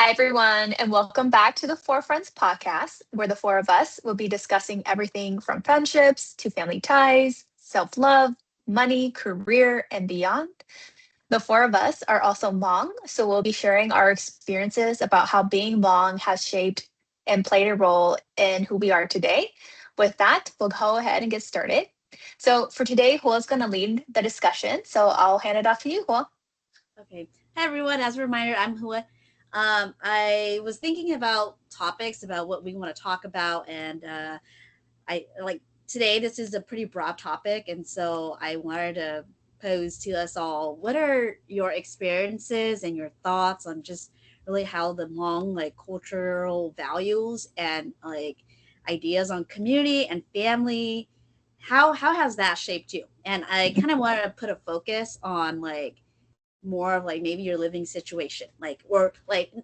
Hi, everyone, and welcome back to the Four Friends podcast, where the four of us will be discussing everything from friendships to family ties, self love, money, career, and beyond. The four of us are also Hmong, so we'll be sharing our experiences about how being Hmong has shaped and played a role in who we are today. With that, we'll go ahead and get started. So, for today, Hua is going to lead the discussion, so I'll hand it off to you, Hua. Okay. Hi, everyone. As a reminder, I'm Hua. I was thinking about topics about what we want to talk about, and I like today. This is a pretty broad topic, and so I wanted to pose to us all: what are your experiences and your thoughts on just really how the Hmong cultural values and ideas on community and family, how has that shaped you? And I kind of wanted to put a focus on more of maybe your living situation, or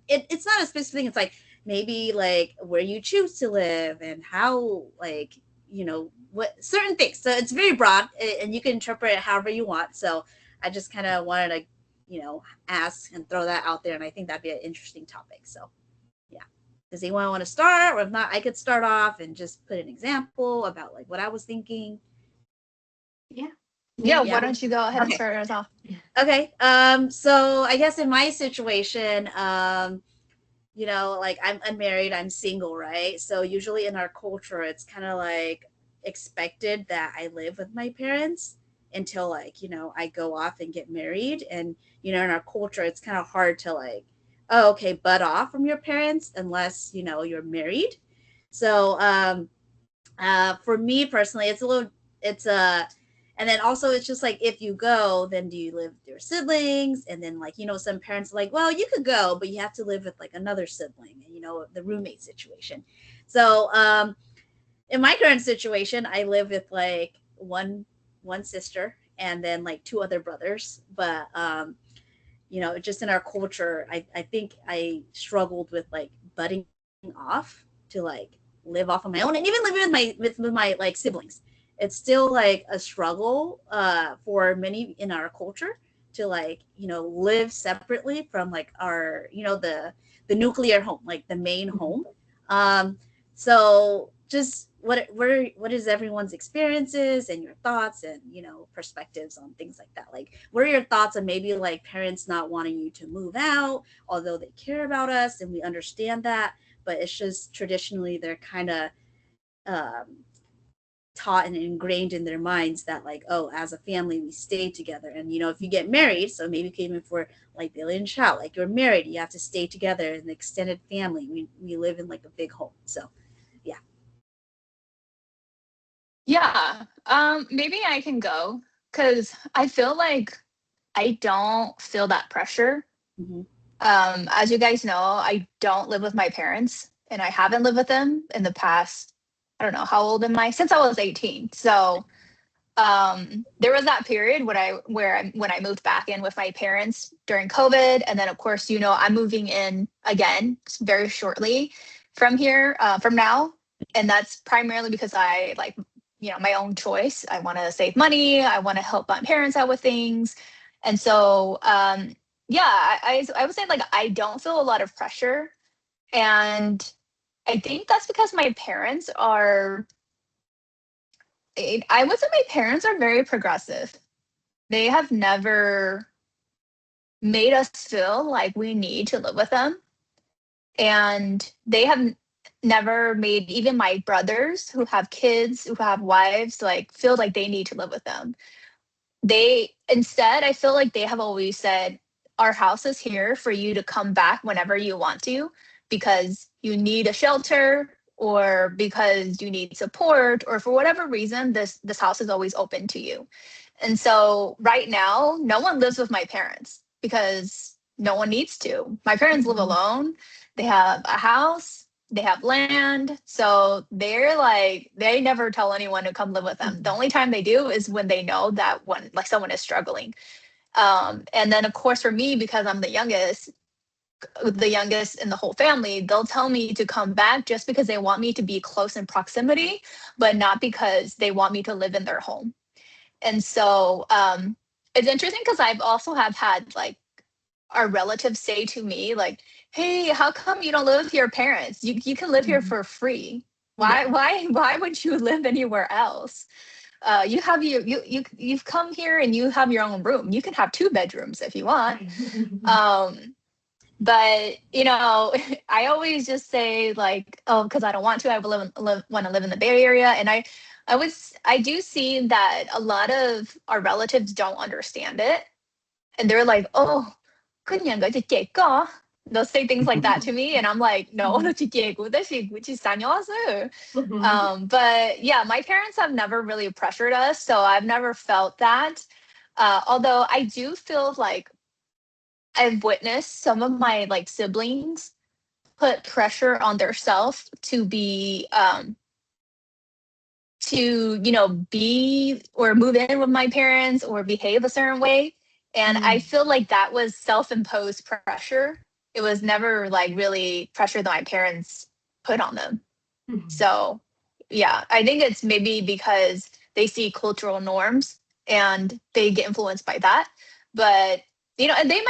it's not a specific thing. It's maybe where you choose to live and how what certain things. So it's very broad, and you can interpret it however you want. So I just kind of wanted to ask and throw that out there, and I think that'd be an interesting topic. So yeah, does anyone want to start? Or if not, I could start off and just put an example about what I was thinking. Yeah. Yeah, Yeah. why don't you go ahead and Okay. start us off? Okay. So I guess in my situation, I'm unmarried, I'm single, right? So usually in our culture, it's kind of expected that I live with my parents until I go off and get married. And in our culture, it's kind of hard to oh, okay, butt off from your parents unless you're married. So for me personally, it's a and then also it's just if you go, then do you live with your siblings? And then some parents are well, you could go, but you have to live with another sibling, and the roommate situation. So in my current situation, I live with one sister and then two other brothers. But just in our culture, I think I struggled with butting off to live off on my own, and even living with my siblings. It's still a struggle for many in our culture to live separately from our the nuclear home, the main home. So just what is everyone's experiences and your thoughts and perspectives on things like that? What are your thoughts on maybe parents not wanting you to move out, although they care about us and we understand that, but it's just traditionally they're kind of um, taught and ingrained in their minds that oh, as a family we stay together. And if you get married, so maybe came in for billion child, you're married, you have to stay together in the extended family. We live in a big home. So yeah. Yeah, maybe I can go because I feel like I don't feel that pressure. Mm-hmm. As you guys know, I don't live with my parents, and I haven't lived with them in the past. I don't know how old am I? Since I was 18. So there was that period when I moved back in with my parents during COVID, and then of course I'm moving in again very shortly from here from now, and that's primarily because I like my own choice. I want to save money. I want to help my parents out with things, and so yeah, I would say I don't feel a lot of pressure, and I think that's because my parents are I would say my parents are very progressive. They have never made us feel like we need to live with them. And they have never made even my brothers who have kids, who have wives, feel like they need to live with them. Instead, I feel like they have always said, our house is here for you to come back whenever you want to because you need a shelter or because you need support or for whatever reason this house is always open to you. And so right now no one lives with my parents because no one needs to. My parents live alone. They have a house, they have land, so they never tell anyone to come live with them. The only time they do is when they know that when someone is struggling. And then of course for me, because I'm the youngest in the whole family, they'll tell me to come back just because they want me to be close in proximity, but not because they want me to live in their home. And so it's interesting because I've also have had our relatives say to me like, "Hey, how come you don't live with your parents? You can live here Mhm. for free. Yeah. Why would you live anywhere else? You have you've come here and you have your own room. You can have two bedrooms if you want." Um, but I always just say like, oh, because I don't want to. I want to live in the Bay Area, and I do see that a lot of our relatives don't understand it, and they're like, oh, 그냥 어디겠까? They'll say things like that to me, and I'm like, no, 어디겠고, 다시 다녀왔어. But yeah, my parents have never really pressured us, so I've never felt that. Although I do feel like I've witnessed some of my like siblings put pressure on their self to be to be or move in with my parents or behave a certain way, and I feel like that was self-imposed pressure. It was never like really pressure that my parents put on them. So yeah, I think it's maybe because they see cultural norms and they get influenced by that. But and they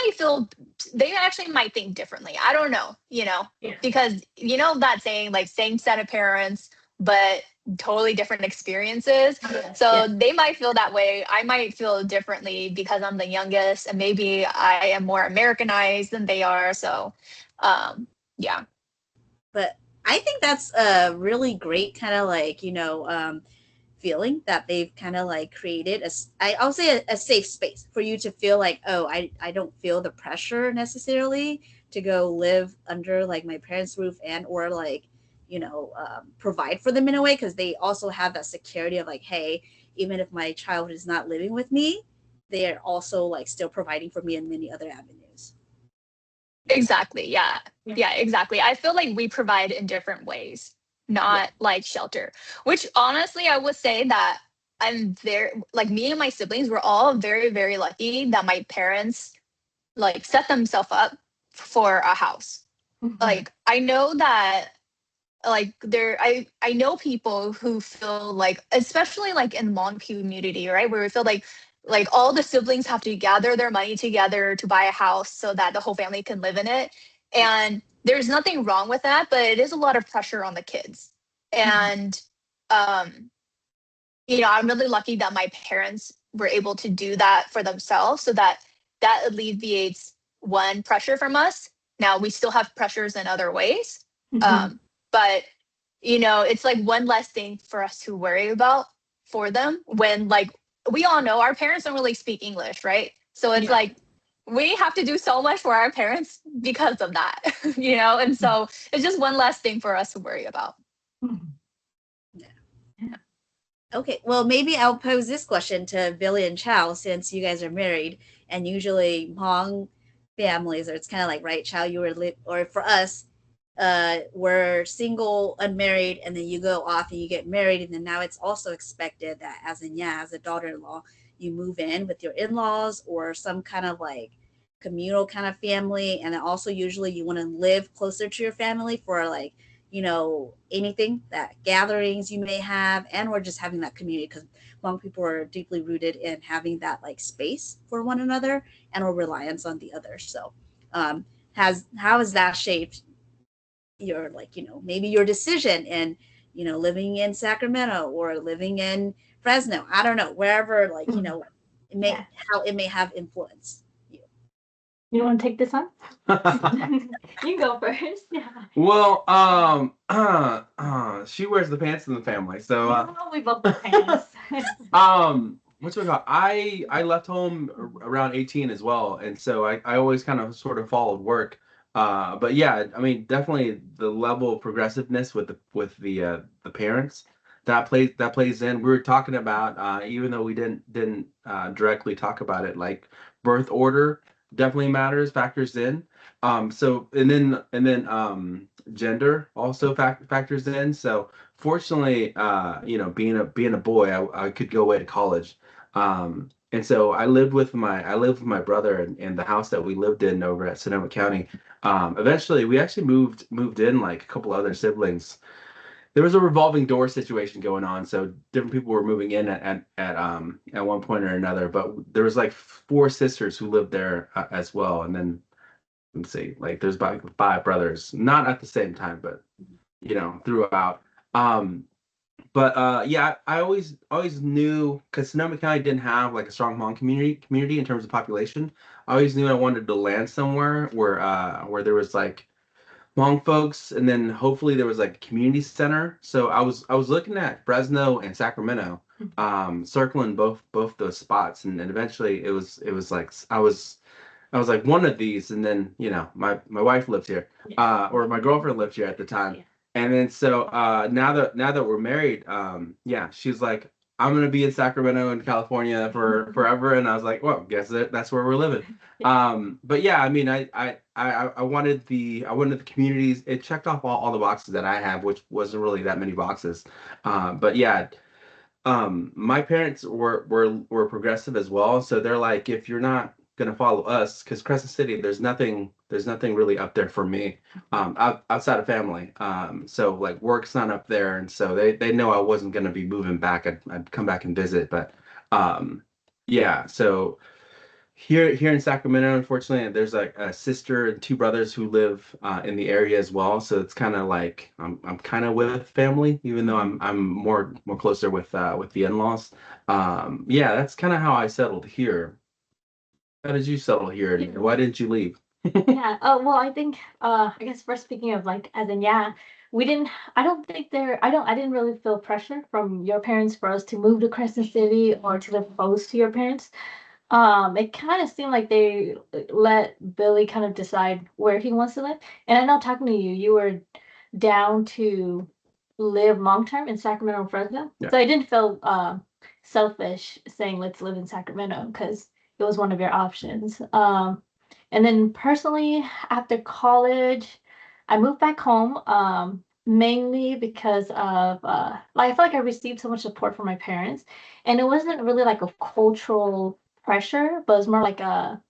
actually might think differently. I don't know, Yeah. because that saying like same set of parents, but totally different experiences. So Yeah. they might feel that way. I might feel differently because I'm the youngest and maybe I am more Americanized than they are. So yeah. But I think that's a really great kind of like feeling that they've kind of like created I'll say a safe space for you to feel like, oh, I don't feel the pressure necessarily to go live under like my parents' roof and or like provide for them in a way, because they also have that security of like, hey, even if my child is not living with me, they are also like still providing for me in many other avenues. Exactly. Yeah. Yeah. Yeah, exactly. I feel like we provide in different ways, Yeah. not like shelter, which honestly, I would say that I'm very, like me and my siblings, we're all very, very lucky that my parents like set themselves up for a house. Like, I know that like I know people who feel like, especially like in Hmong community, right, where we feel like all the siblings have to gather their money together to buy a house so that the whole family can live in it, and there's nothing wrong with that, but it is a lot of pressure on the kids. And um I'm really lucky that my parents were able to do that for themselves, so that that alleviates one pressure from us. Now we still have pressures in other ways, but it's like one less thing for us to worry about for them, when like we all know our parents don't really speak English, right? So it's Yeah. like we have to do so much for our parents because of that. And so it's just one less thing for us to worry about. Yeah. Okay, well, maybe I'll pose this question to Billy and Chow, since you guys are married, and usually Hmong families, or it's kind of like, right, Chow, or for us, we're single, unmarried, and then you go off and you get married, and then now it's also expected that, as a daughter-in-law, you move in with your in-laws or some kind of like communal kind of family, and then also usually you want to live closer to your family for like anything that gatherings you may have, and we're just having that community, because Hmong people are deeply rooted in having that like space for one another and or reliance on the other. So has how has that shaped your like maybe your decision in living in Sacramento or living in Fresno, I don't know, wherever, like it may Yeah. how it may have influenced you. You want to take this one? You go first. Yeah. Well, she wears the pants in the family, so Yeah, we both wear pants. what's it called? I left home around 18 as well, and so I always kind of sort of followed work. But yeah, I mean, definitely the level of progressiveness with the parents that plays in. We were talking about even though we didn't directly talk about it, like birth order definitely factors in. So and then gender also factors in. So fortunately, being a boy, I could go away to college. And so I lived with my brother in the house that we lived in over at Sonoma County. Eventually, we actually moved in like a couple other siblings. There was a revolving door situation going on, so different people were moving in at one point or another. But there was like four sisters who lived there as well, and then let's see, like there's about 5 brothers, not at the same time, but throughout. Um, but yeah, I always knew because Sonoma County didn't have like a strong Hmong community in terms of population. I always knew I wanted to land somewhere where there was like Hmong folks, and then hopefully there was like a community center. So I was looking at Fresno and Sacramento, circling both those spots, and eventually it was like I was like one of these, and then my wife lived here, or my girlfriend lived here at the time, Yeah. and then so now that we're married, yeah, she's like, I'm gonna be in Sacramento in California for forever, and I was like, well, guess that's where we're living. But yeah, I mean, I wanted the communities. It checked off all the boxes that I have, which wasn't really that many boxes. But yeah, my parents were progressive as well, so they're like, if you're not gonna follow us, because Crescent City, there's nothing really up there for me, outside of family. So like work's not up there, and so they know I wasn't gonna be moving back. I'd come back and visit, but yeah. So here in Sacramento, unfortunately, there's like a sister and 2 brothers who live in the area as well. So it's kind of like I'm kind of with family, even though I'm more closer with the in-laws. Yeah, that's kind of how I settled here. How did you settle here, and why didn't you leave? Yeah. Oh, well, I think I guess first speaking of like as in yeah, we didn't I don't think there I didn't really feel pressure from your parents for us to move to Crescent City or to live close to your parents. It kind of seemed like they let Billy kind of decide where he wants to live. And I know talking to you, you were down to live long term in Sacramento and Fresno. Yeah. So I didn't feel selfish saying let's live in Sacramento because it was one of your options. And then personally, after college, I moved back home. Mainly because of like I feel like I received so much support from my parents, and it wasn't really like a cultural pressure, but it's more like a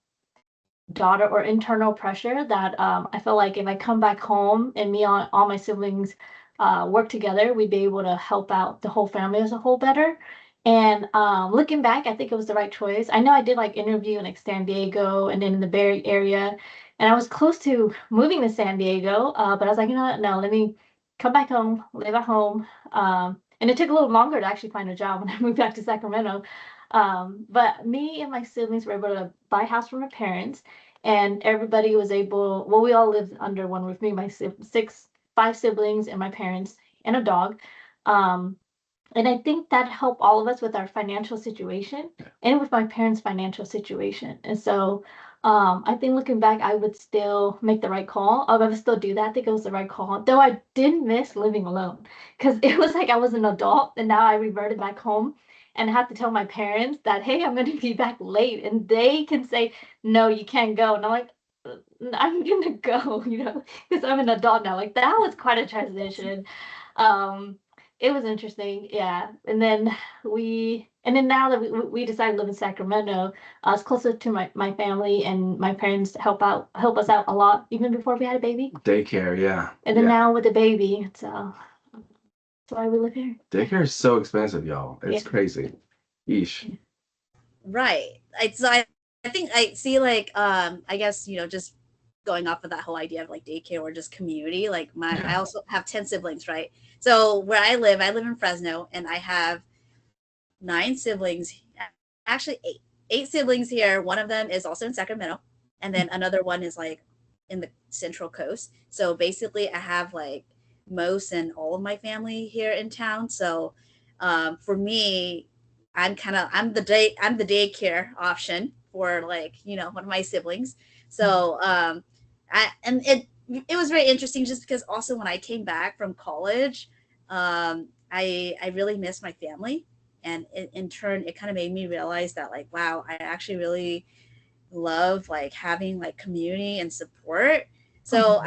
daughter or internal pressure that I feel like if I come back home and me and all my siblings work together, we'd be able to help out the whole family as a whole better. And looking back, I think it was the right choice. I know I did like interview in like San Diego and then in the Bay Area, and I was close to moving to San Diego, but I was like, you know what? No, let me come back home, live at home. And it took a little longer to actually find a job when I moved back to Sacramento. But me and my siblings were able to buy a house from my parents, and everybody was able. Well, we all lived under one roof. Me, my 5 siblings, and my parents, and a dog. Um, and I think that helped all of us with our financial situation and with my parents' financial situation. And so I think looking back, I would still make the right call. I would still do that. I think it was the right call. Though I did miss living alone because it was like I was an adult and now I reverted back home and I have to tell my parents that, hey, I'm going to be back late. And they can say, no, you can't go. And I'm like, I'm going to go, because I'm an adult now. Like that was quite a transition. Um, it was interesting, yeah. And then now that we decided to live in Sacramento, it's closer to my family and my parents help us out a lot even before we had a baby. Daycare, yeah. And then Yeah. now with the baby, so that's why we live here. Daycare is so expensive, y'all. It's Yeah. crazy. Yeesh. Right. I think I see like I guess just going off of that whole idea of like daycare or just community. Like I also have 10 siblings, right? So where I live in Fresno, and I have 9 siblings. Actually, eight siblings here. One of them is also in Sacramento, and then another one is like in the Central Coast. So basically, I have like most and all of my family here in town. So for me, I'm the daycare option for like one of my siblings. So it was very interesting just because also when I came back from college, I really missed my family, and in turn it kind of made me realize that like wow, I actually really love like having like community and support. So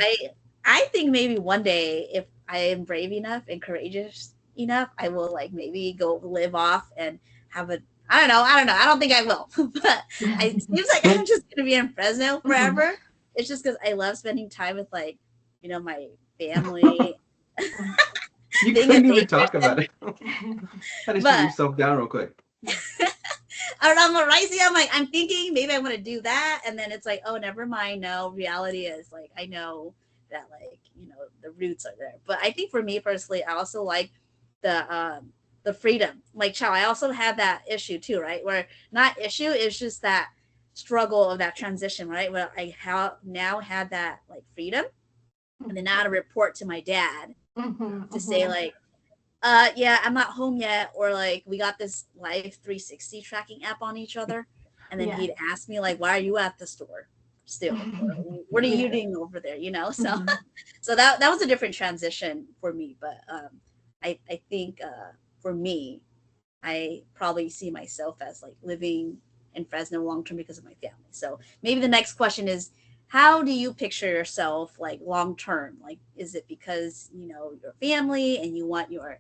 I think maybe one day if I am brave enough and courageous enough, I will like maybe go live off and have a I don't know. I don't think I will, but it seems like I'm just gonna be in Fresno forever. It's just because I love spending time with like my family. You Being couldn't a even daycare talk about it. Had to shut But yourself down real quick. I don't know, I'm rising. I'm like, I'm thinking maybe I want to do that. And then it's like, oh, never mind. No, reality is like, I know that like, the roots are there. But I think for me personally, I also like the freedom. Like Chow, I also have that issue too, right? Where not issue, it's just that struggle of that transition, right? Where I have now had that like freedom and then now to report to my dad to say like, yeah, I'm not home yet, or like we got this Life 360 tracking app on each other, and then Yeah. he'd ask me like, "Why are you at the store still? Or, what are you doing over there?" So so that was a different transition for me, but I think for me, I probably see myself as like living in Fresno long term because of my family. So maybe the next question is, how do you picture yourself like long term? Like, is it because your family and you want your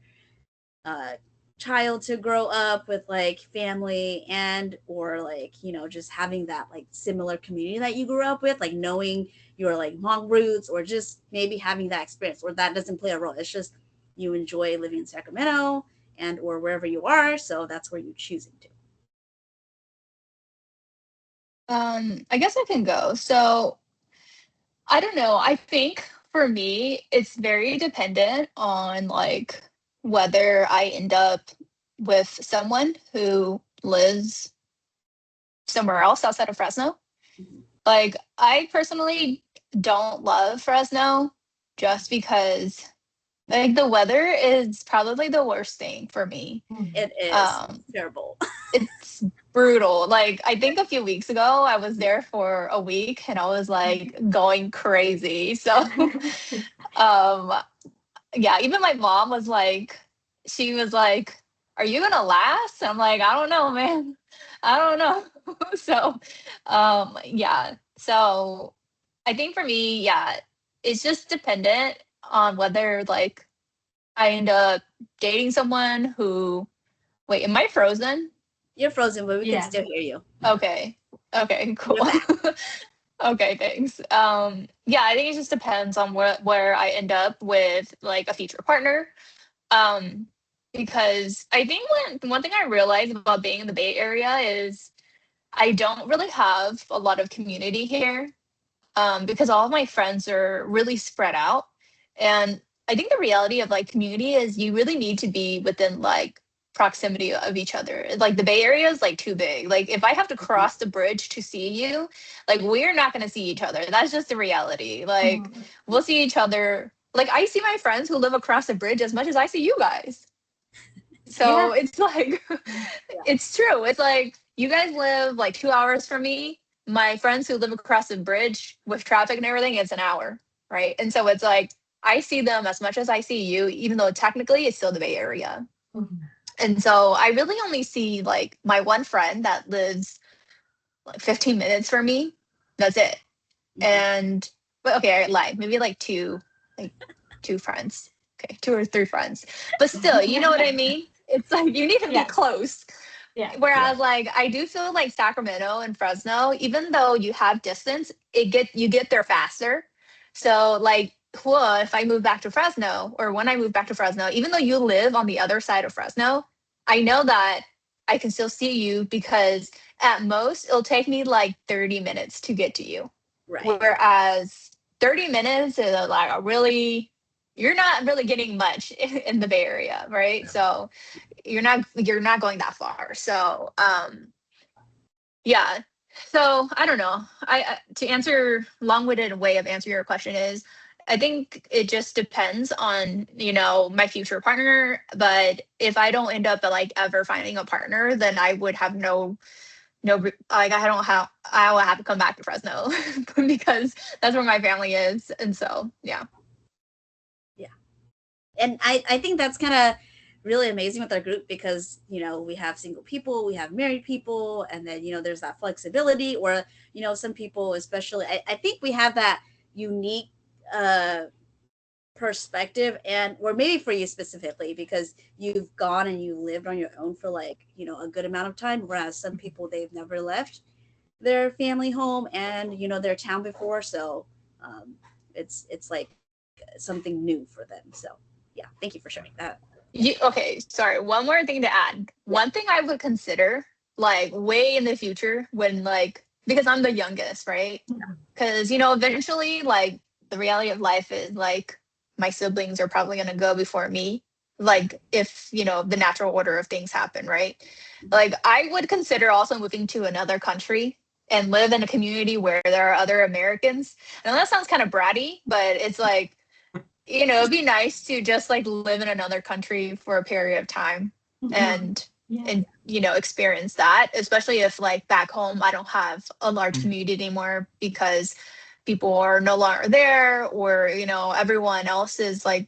uh, child to grow up with like family, and or like just having that like similar community that you grew up with, like knowing your like Hmong roots, or just maybe having that experience, or that doesn't play a role, it's just you enjoy living in Sacramento and or wherever you are, so that's where you're choosing to. I guess I can go. So I don't know. I think for me, it's very dependent on like whether I end up with someone who lives somewhere else outside of Fresno. Mhm. Like, I personally don't love Fresno just because like the weather is probably the worst thing for me. It is Um, terrible. it's brutal. Like, I think a few weeks ago I was there for a week and I was like going crazy. So um yeah, even my mom was like, she was like, "Are you gonna last?" I'm like, "I don't know, man. I don't know." So, yeah. So, I think for me, yeah, it's just dependent on whether like I end up dating someone who. Wait, am I frozen? You're frozen, but we can Yeah. still hear you. Okay. Okay. You're Cool. back. Okay. Thanks. Yeah, I think it just depends on where I end up with like a future partner. Um, because I think one thing I realized about being in the Bay Area is I don't really have a lot of community here. Because all of my friends are really spread out. And I think the reality of like community is you really need to be within like proximity of each other. Like the Bay Area is like too big. Like if I have to Mhm. cross the bridge to see you, like we're not going to see each other. That's just the reality. Like we'll see each other. Like I see my friends who live across the bridge as much as I see you guys. So Yeah. it's like, Yeah. it's true. It's like you guys live like 2 hours from me. My friends who live across the bridge with traffic and everything, it's an hour, right? And so it's like I see them as much as I see you, even though technically it's still the Bay Area. And so I really only see like my one friend that lives like 15 minutes from me. That's it. Mhm. And but okay, I lied. Maybe like two friends. Okay, two or three friends. But still, you know what I mean? It's like you need to be Yeah. close. Yeah. Whereas like I do feel like Sacramento and Fresno, even though you have distance, you get there faster. So like cool, if I move back to Fresno or when I move back to Fresno, even though you live on the other side of Fresno, I know that I can still see you because at most it'll take me like 30 minutes to get to you. Right. Whereas 30 minutes is like a really, you're not really getting much in the Bay Area, right? So you're not going that far. So yeah. So I don't know. I to answer long-winded way of answer your question is I think it just depends on, my future partner. But if I don't end up like ever finding a partner, then I would have like I will have to come back to Fresno because that's where my family is. And so yeah. Yeah. And I think that's kind of really amazing with our group because we have single people, we have married people, and then there's that flexibility, or some people, especially I think we have that unique uh perspective, and or maybe for you specifically because you've gone and you lived on your own for like a good amount of time, whereas some people, they've never left their family home and their town before, so um it's like something new for them. So yeah, thank you for sharing that. Yeah. Okay, sorry. One more thing to add. Yeah. One thing I would consider like way in the future when like because I'm the youngest, right? Because you know eventually like the reality of life is like my siblings are probably gonna go before me. Like if you know the natural order of things happen, right? Like I would consider also moving to another country and live in a community where there are other Americans. I know that sounds kind of bratty, but it's like you know, it'd be nice to just like live in another country for a period of time and Yeah. and you know experience that, especially if like back home I don't have a large community anymore because people are no longer there or you know everyone else is like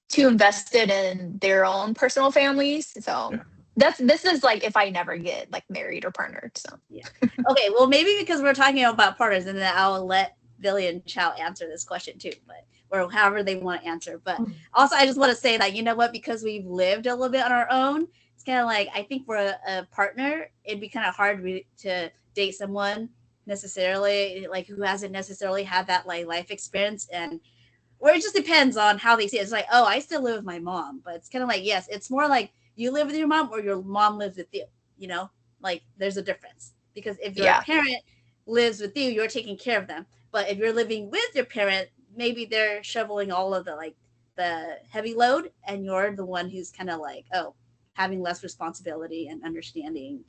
too invested in their own personal families. So Yeah. this is like if I never get like married or partnered. So Yeah. Okay. Well, maybe because we're talking about partners, and then I'll let Billy and Chow answer this question too, but or however they want to answer. But also, I just want to say that you know what, because we've lived a little bit on our own, it's kind of like I think for a partner, it'd be kind of hard to date someone necessarily like who hasn't necessarily had that like life experience and or it just depends on how they see it. It's like, oh, I still live with my mom, but it's kind of like, yes, it's more like you live with your mom or your mom lives with you. You know, like there's a difference because if your yeah, parent lives with you, you're taking care of them. But if you're living with your parent, maybe they're shoveling all of the like the heavy load, and you're the one who's kind of like, oh, having less responsibility and understanding,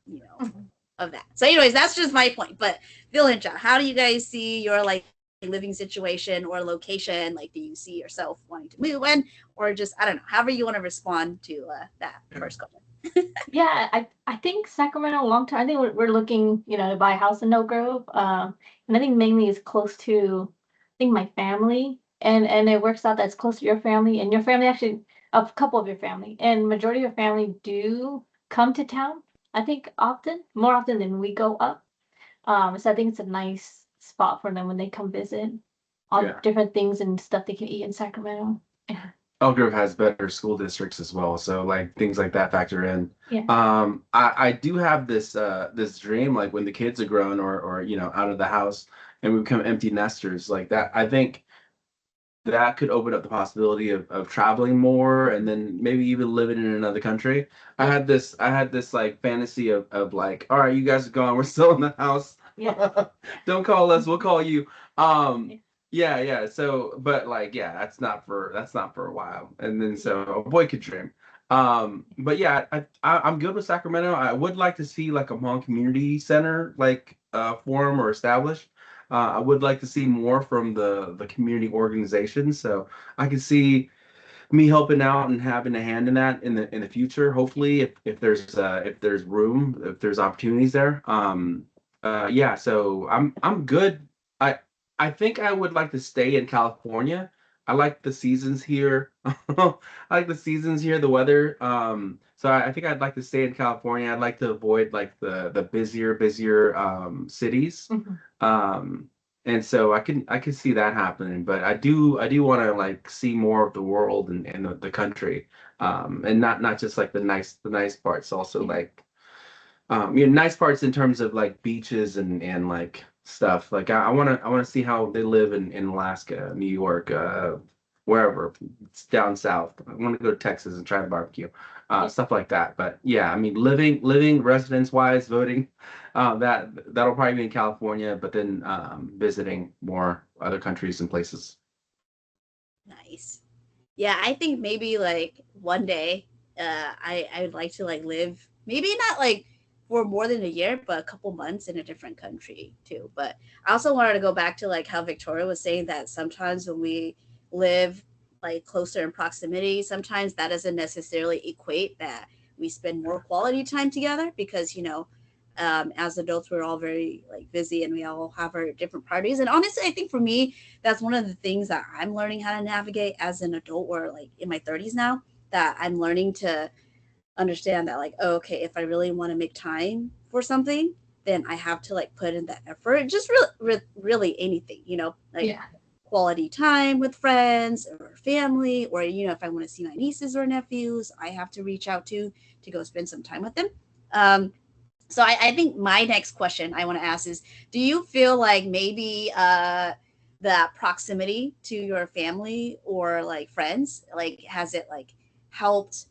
you know, of that. So, anyways, that's just my point. But Bill and John, how do you guys see your like living situation or location? Like, do you see yourself wanting to move in, or just I don't know, however you want to respond to that first question? Yeah, I think Sacramento long term. I think we're looking, you know, to buy a house in Oak Grove, and I think mainly it's close to, I think my family, and it works out that it's close to your family, and your family actually a couple of your family, and majority of your family do come to town. I think often, more often than we go up. So I think it's a nice spot for them when they come visit. All the Yeah. different things and stuff they can eat in Sacramento. Yeah. Elk Grove has better school districts as well, so like things like that factor in. Yeah. I do have this dream, like when the kids are grown or you know out of the house and we become empty nesters, like that. I think that could open up the possibility of traveling more and then maybe even living in another country. I had this like fantasy of like, all right, you guys are gone, we're still in the house. Yeah. Don't call us, we'll call you. Yeah. Yeah. So, but like, yeah, that's not for a while. And then so a boy could dream. But yeah, I'm good with Sacramento. I would like to see like a Hmong community center like form or established. I would like to see more from the community organizations. So I could see me helping out and having a hand in that in the future. Hopefully, if there's room, if there's opportunities there. Yeah. So I'm good. I think I would like to stay in California. I like the seasons here. I like the seasons here, the weather. So I think I'd like to stay in California. I'd like to avoid like the busier cities. Mhm. Um, and so I can see that happening, but I do want to like see more of the world and the country, and not just like the nice parts, also Yeah. like nice parts in terms of like beaches and like stuff. Like I want to see how they live in Alaska, New York, wherever it's down south. I want to go to Texas and try the barbecue, Yeah. stuff like that. But yeah, I mean, living residence wise, voting, that'll probably be in California, but then visiting more other countries and places. Nice. Yeah, I think maybe like one day, I would like to like live maybe not like for more than a year, but a couple months in a different country too. But I also wanted to go back to like how Victoria was saying that sometimes when we live like closer in proximity, sometimes that doesn't necessarily equate that we spend more quality time together because as adults we're all very like busy and we all have our different priorities. And honestly, I think for me that's one of the things that I'm learning how to navigate as an adult or like in my 30s now, that I'm learning to understand that like, oh, okay, if I really want to make time for something, then I have to like put in that effort. Just really anything, like Yeah. quality time with friends or family, or if I want to see my nieces or nephews, I have to reach out to go spend some time with them. So I think my next question I want to ask is, do you feel like maybe that proximity to your family or like friends, like has it like helped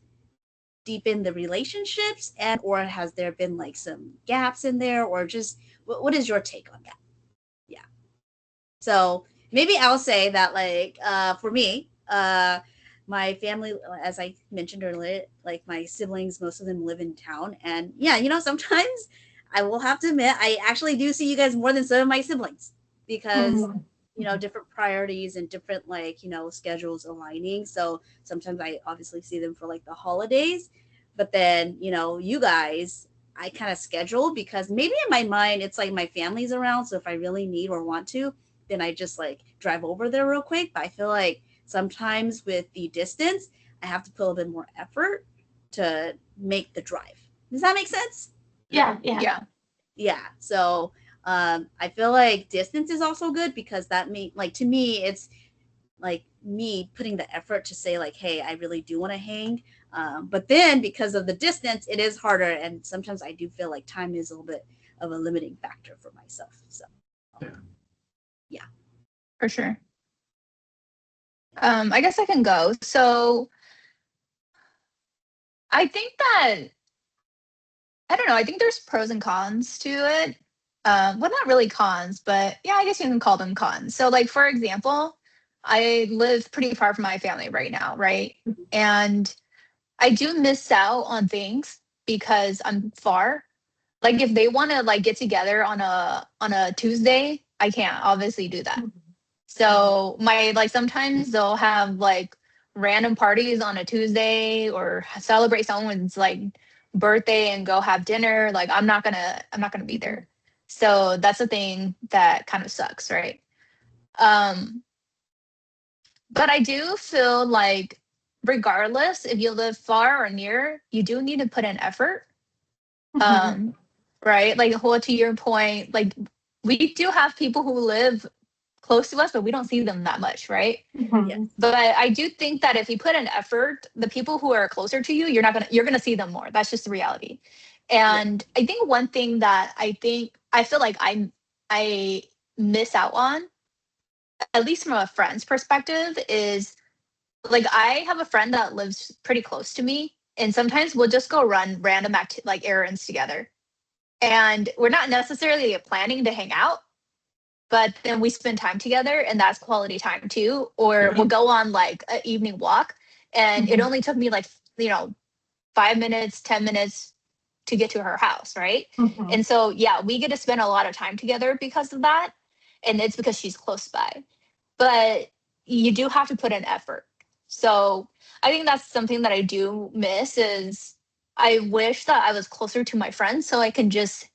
deepen the relationships, and or has there been like some gaps in there, or just what is your take on that? Yeah. So maybe I'll say that like for me, my family, as I mentioned earlier, like my siblings, most of them live in town, and yeah, you know, sometimes I will have to admit I actually do see you guys more than some of my siblings because Mhm. you know different priorities and different like you know schedules aligning. So sometimes I obviously see them for like the holidays, but then you know you guys I kind of schedule because maybe in my mind it's like my family's around, so if I really need or want to, then I just like drive over there real quick. But I feel like sometimes with the distance, I have to put a little bit more effort to make the drive. Does that make sense? Yeah, yeah. Yeah. Yeah. So I feel like distance is also good because that mean like to me it's like me putting the effort to say like, hey, I really do want to hang. But then because of the distance, it is harder, and sometimes I do feel like time is a little bit of a limiting factor for myself. So Yeah. yeah. For sure. I guess I can go. So I think that I don't know. I think there's pros and cons to it. Well, not really cons, but yeah, I guess you can call them cons. So, like for example, I live pretty far from my family right now, right? And I do miss out on things because I'm far. Like if they want to like get together on a Tuesday, I can't obviously do that. So my like sometimes they'll have like random parties on a Tuesday or celebrate someone's like birthday and go have dinner. Like I'm not gonna be there. So that's the thing that kind of sucks, right? Um, but I do feel like regardless if you live far or near, you do need to put in effort. Um, right? Like whole to your point, like we do have people who live close to us, but we don't see them that much, right? Yes. Mhm. But I do think that if you put in effort, the people who are closer to you, you're gonna see them more. That's just the reality. Yeah. And I think one thing that I feel like I miss out on, at least from a friend's perspective, is like I have a friend that lives pretty close to me, and sometimes we'll just go run random like errands together. And we're not necessarily planning to hang out, but then we spend time together and that's quality time too. Or Yeah. we'll go on like an evening walk and it Mhm. only took me like, you know, 5 minutes, 10 minutes to get to her house, right? Mhm. And so, yeah, we get to spend a lot of time together because of that. And it's because she's close by. But you do have to put in effort. So I think that's something that I do miss is I wish that I was closer to my friends so I can just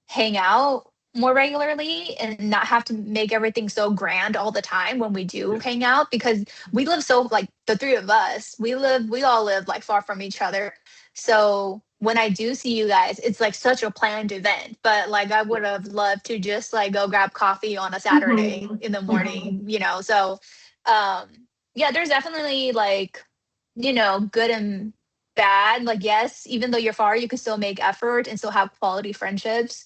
hang out more regularly and not have to make everything so grand all the time when we do Yeah. hang out because we live so like the three of us we all live like far from each other, so when I do see you guys it's like such a planned event, but like I would have loved to just like go grab coffee on a Saturday Mhm. in the Mhm. morning, you know. So um yeah, there's definitely like, you know, good and bad. Like yes, even though you're far you can still make effort and still have quality friendships.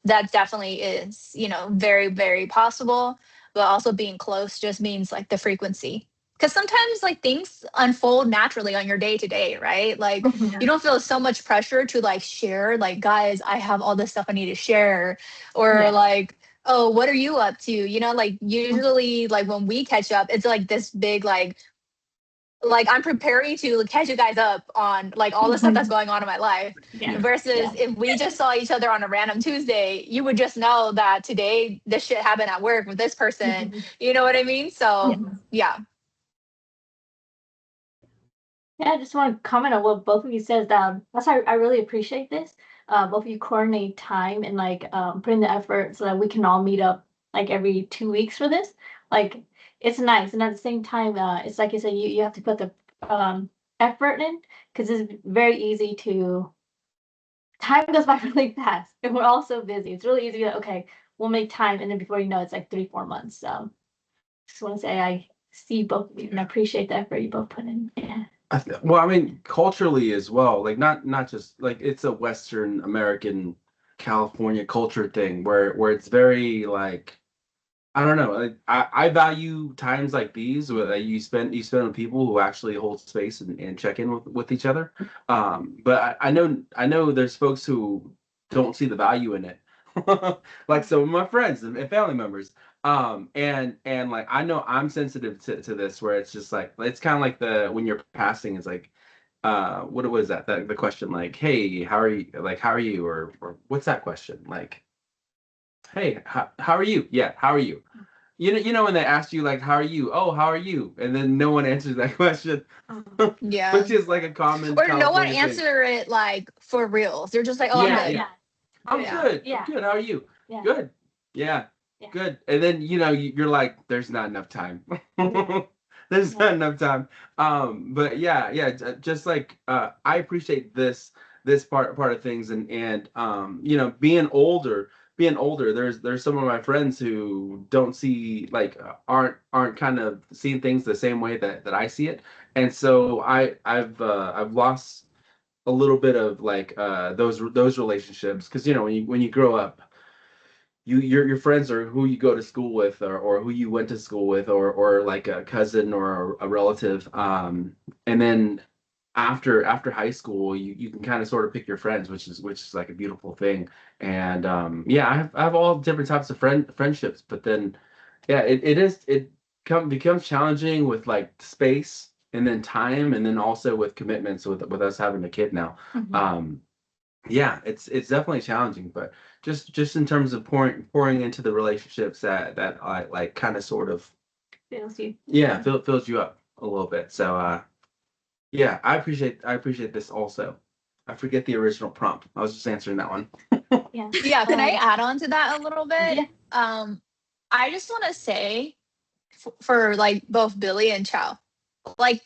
That definitely is, you know, very very possible, but also being close just means like the frequency, because sometimes like things unfold naturally on your day to day, right? Like Mhm. you don't feel so much pressure to like share like, guys, I have all this stuff I need to share, or Yeah. like, oh, what are you up to, you know? Like Mhm. usually like when we catch up it's like this big like I'm preparing to catch you guys up on like all the stuff that's Mhm. going on in my life. Yeah. Yeah. Versus Yeah. if we just saw each other on a random Tuesday, you would just know that today this shit happened at work with this person. Mhm. You know what I mean? So Mhm. yeah. Yeah, I just want to comment on what both of you says. That's why I really appreciate this. Both of you coordinate time and like put in the effort so that we can all meet up like every 2 weeks for this. Like it's nice, and at the same time, it's like you said, you have to put the effort in because it's very easy to time goes by really fast, and we're all so busy. It's really easy to be like, okay, we'll make time, and then before you know, it's like 3, 4 months. So just want to say I see both of you and I appreciate the effort you both put in. Yeah. Well, I mean, culturally as well, like not just like it's a Western American California culture thing where it's very like I don't know. Like, I value times like these where you spend with people who actually hold space and check in with each other. But I know there's folks who don't see the value in it. Like some of my friends and family members. And like I know I'm sensitive to this where it's just like it's kind of like the when you're passing is like what was that the question like, hey, how are you, like how are you, or what's that question like, hey, how are you, yeah, how are you. You know when they ask you like, how are you? Oh, how are you? And then no one answers that question, Yeah. which is like a common Or no one California thing. answer it like for reals. They're just like, oh, I'm Yeah, good. yeah. I'm Yeah. good. Yeah. I'm good. How are you? Yeah. Good. Yeah. Yeah. Good. And then you're like, there's not enough time. There's not enough time. But yeah, just like I appreciate this part of things, and being older, there's some of my friends who don't see like aren't kind of seeing things the same way that I see it. And so I've lost a little bit of like those relationships, because when you grow up, your friends are who you go to school with, or who you went to school with, or like a cousin or a relative, and then after high school you can kind of sort of pick your friends, which is like a beautiful thing. And yeah, I have all different types of friendships, but then yeah, it becomes challenging with like space and then time, and then also with commitments with us having a kid now. um yeah, it's definitely challenging, but just in terms of pouring into the relationships that I like kind of sort of Feels you. yeah fills you up a little bit. So yeah, I appreciate this also. I forget the original prompt. I was just answering that one. Yeah. Yeah. Can I add on to that a little bit? Yeah. I just want to say for like both Billy and Chow, like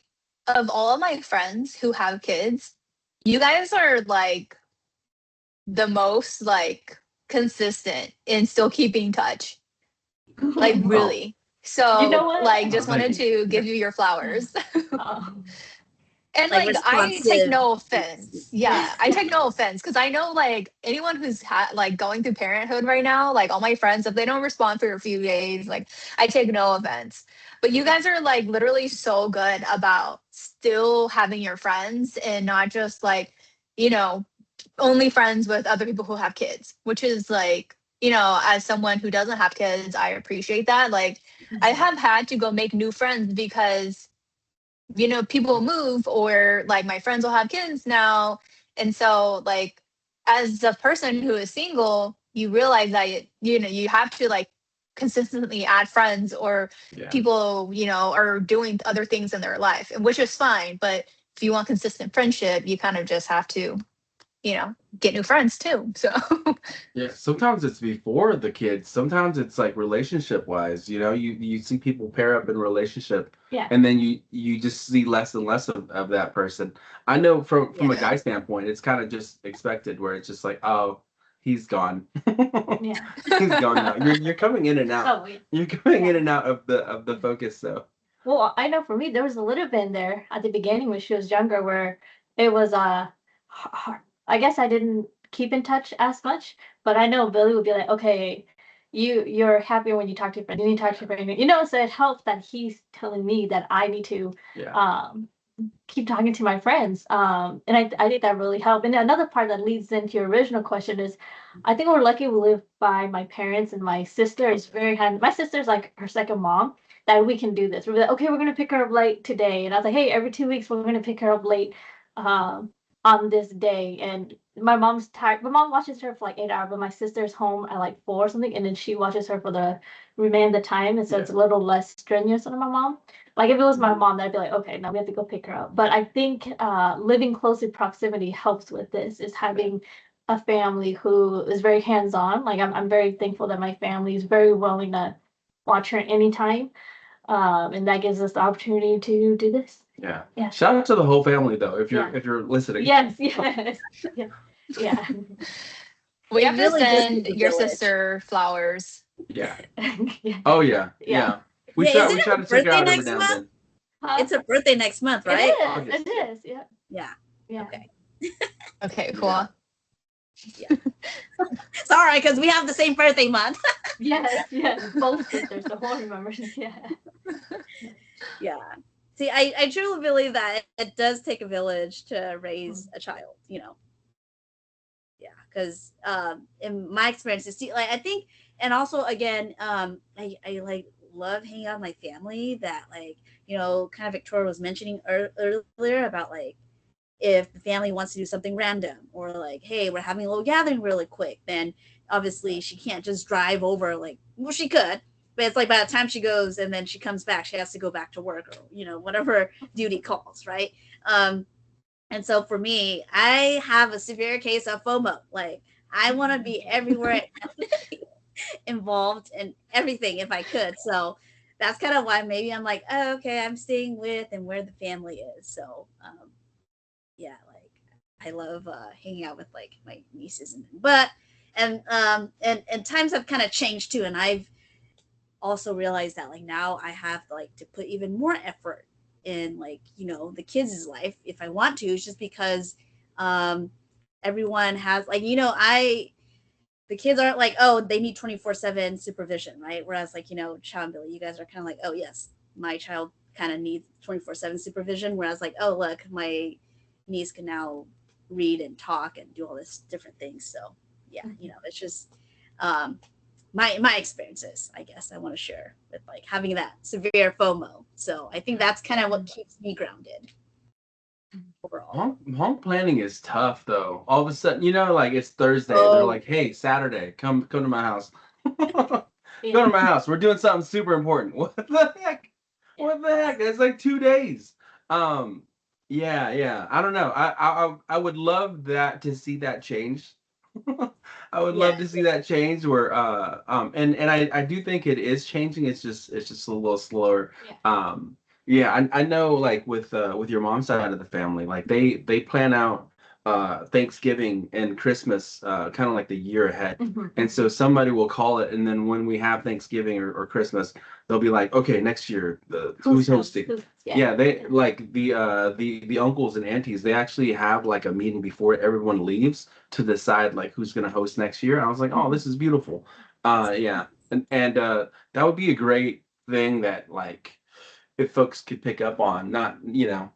of all of my friends who have kids, you guys are like the most like consistent in still keeping touch. Like Oh, really. So You know what? like just thank wanted you. to give you your flowers. Oh, And Like like I take responsive. no offense. Yeah, I take no offense because I know like anyone who's like going through parenthood right now, like all my friends, if they don't respond for a few days, like I take no offense. But you guys are like literally so good about still having your friends and not just like, you know, only friends with other people who have kids, which is like, as someone who doesn't have kids, I appreciate that. Like I have had to go make new friends because people move, or like my friends will have kids now. And so like as a person who is single, you realize that you have to like consistently add friends, or Yeah. people are doing other things in their life, and which is fine. But if you want consistent friendship, you kind of just have to get new friends too. So Yeah, sometimes it's before the kids. Sometimes it's like relationship wise. You see people pair up in a relationship, yeah. and then you just see less and less of that person. I know from a yeah. guy standpoint, it's kind of just expected, where it's just like, oh, he's gone. Yeah. He's gone now. You're coming in and out. Oh, yeah. You're coming in Yeah. and out of the focus. So Well, I know for me, there was a little bit in there at the beginning when she was younger where it was I guess I didn't keep in touch as much, but I know Billy would be like, okay, you're happier when you talk to your friend. You need to talk to your friend. So it helps that he's telling me that I need to yeah, keep talking to my friends. And I think that really helped. And another part that leads into your original question is, I think we're lucky we live by my parents, and my sister is very hand. My sister's like her second mom, that we can do this. We're like, okay, we're gonna pick her up late today, and I was like, hey, every 2 weeks we're gonna pick her up late, um, on this day. And my mom's tired. My mom watches her for like 8 hours, but my sister's home at like 4 or something, and then she watches her for the remainder of the time, and so it's a little less strenuous on my mom. Like if it was my mom, I'd be like, okay, now we have to go pick her up. But I think living close in proximity helps with this. Is having a family who is very hands-on. Like I'm very thankful that my family is very willing to watch her anytime, and that gives us the opportunity to do this. yeah. Yeah. Shout out to the whole family though, if Yeah. you're listening. Yes, yes, yeah, yeah. we It have to really does send take a your village. sister flowers. Yeah. Yeah. Oh yeah. Yeah. Yeah. We Yeah, try isn't we it try her to check her birthday out every next now and month? then. Huh? It's her birthday next month, It right? is. August, It yeah. is. Yeah. Yeah. Yeah. Okay. Okay, cool. Yeah. Sorry, because we have the same birthday month. Yes, both sisters, the family members. Yeah. Yeah. See, I truly believe that it does take a village to raise a child, Yeah, because in my experiences, see, like I think, and also again, I like love hanging out with my family. That like kind of Victoria was mentioning earlier about like if the family wants to do something random or like, hey, we're having a little gathering really quick, then obviously she can't just drive over. Like, well, she could, but it's like by the time she goes and then she comes back, she has to go back to work or whatever duty calls, right? Um, and so for me, I have a severe case of FOMO. Like I want to be everywhere involved in everything if I could. So that's kind of why maybe I'm like, oh, okay, I'm staying with and where the family is. So yeah, like I love hanging out with like my nieces and times have kind of changed too, and I've also realized that like now I have like to put even more effort in like the kids' life if I want to. It's just because um everyone has like I the kids aren't like, oh, they need 24/7 supervision, right? Whereas like Chow and Billy, you guys are kind of like, oh yes, my child kind of needs 24/7 supervision. Whereas like, oh look, my niece can now read and talk and do all this different things. So yeah, it's just um my experiences, I guess I want to share with like having that severe FOMO. So I think that's kind of what keeps me grounded overall. Home planning is tough though. All of a sudden, like it's Thursday and they're Oh like, "Hey, Saturday, come to my house." Go Yeah. to my house. We're doing something super important. What the heck? What the heck? It's like 2 days. Um, yeah. I don't know. I would love that to see that change. I would yeah, love to see that change where and I do think it is changing. It's just a little slower. Yeah. Yeah, I know like with your mom's side of the family, like they plan out Thanksgiving and Christmas kind of like the year ahead. And so somebody will call it, and then when we have Thanksgiving or Christmas, they'll be like, okay, next year who's hosting? Yeah, they like the uncles and aunties, they actually have like a meeting before everyone leaves to decide like who's gonna host next year. I was like, oh, this is beautiful. Yeah. And that would be a great thing that like if folks could pick up on, not, yeah,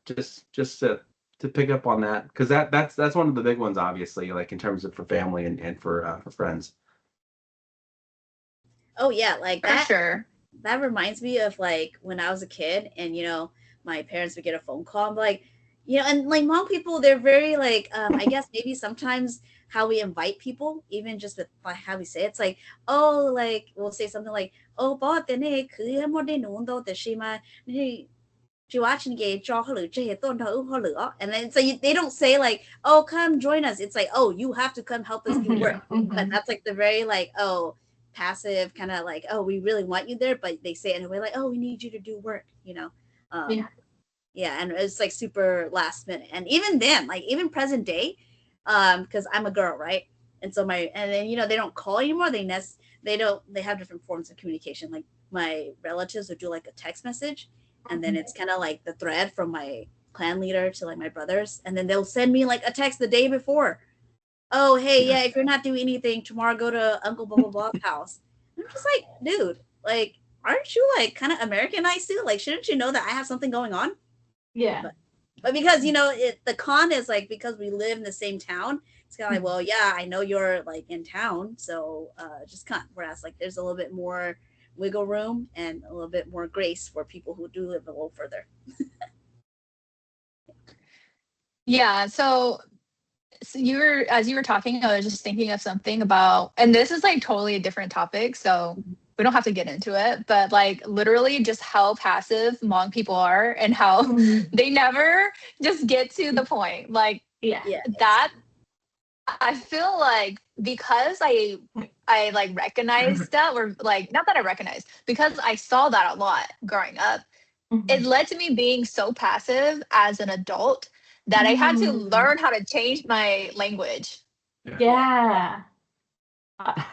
just to pick up on that. Because that's one of the big ones, obviously, like in terms of for family and for friends. oh yeah, like For that sure. that reminds me of like when I was a kid and my parents would get a phone call and be like, and like Hmong people, they're very like I guess maybe sometimes how we invite people, even just with like how we say it, it's like, oh, like we'll say something like, oh, but then she watching gay draw and then so they don't say like, oh, come join us. It's like, oh, you have to come help us do work. But that's like the very like, oh, passive kind of like, oh, we really want you there, but they say it in a way like, oh, we need you to do work. um Yeah. yeah, and it's like super last minute. And even then, like even present day, because I'm a girl, right? And so and then they don't call anymore. They have different forms of communication. Like my relatives would do like a text message, and then it's kind of like the thread from my clan leader to like my brothers, and then they'll send me like a text the day before. Oh, hey, Yeah. yeah, if you're not doing anything tomorrow, go to Uncle blah blah blah's house. And I'm just like, dude, like, aren't you like kind of Americanized too? Like, shouldn't you know that I have something going on? Yeah. But because the con is like because we live in the same town, it's kind of like, well, yeah, I know you're like in town, so just come. Whereas like there's a little bit more wiggle room and a little bit more grace for people who do live a little further. Yeah. So as you were talking, I was just thinking of something about, and this is like totally a different topic, so we don't have to get into it, but like literally just how passive Hmong people are and how they never just get to the point. Like Yeah. Yeah. that, I feel like because I like recognized that, or like not that I recognized, because I saw that a lot growing up, it led to me being so passive as an adult that I had to learn how to change my language. Yeah. Yeah.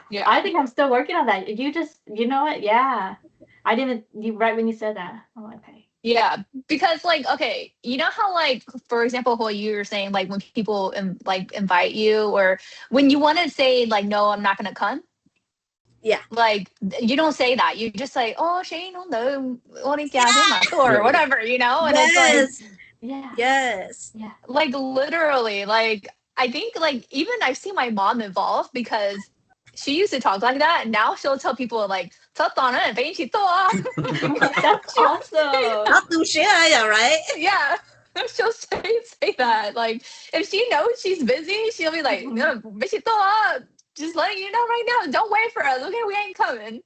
Yeah. I think I'm still working on that. You know what? Yeah. I didn't, you right when you said that. I'm like, okay. Yeah, because like, okay, you know how like, for example, what you were saying, like when people like invite you, or when you want to say like, no, I'm not gonna come. Yeah. Like, you don't say that. You just say, oh, Shane, no, or whatever, you know? And it's like, Yes. Yeah. Yes. Yeah. like literally, like, I think like even I've seen my mom involved because she used to talk like that. And now she'll tell people like, That's she'll say awesome. that. Not too sure, right? Yeah. She'll say that. Like, if she knows she's busy, she'll be like, just letting you know right now. Don't wait for us. Okay, we ain't coming.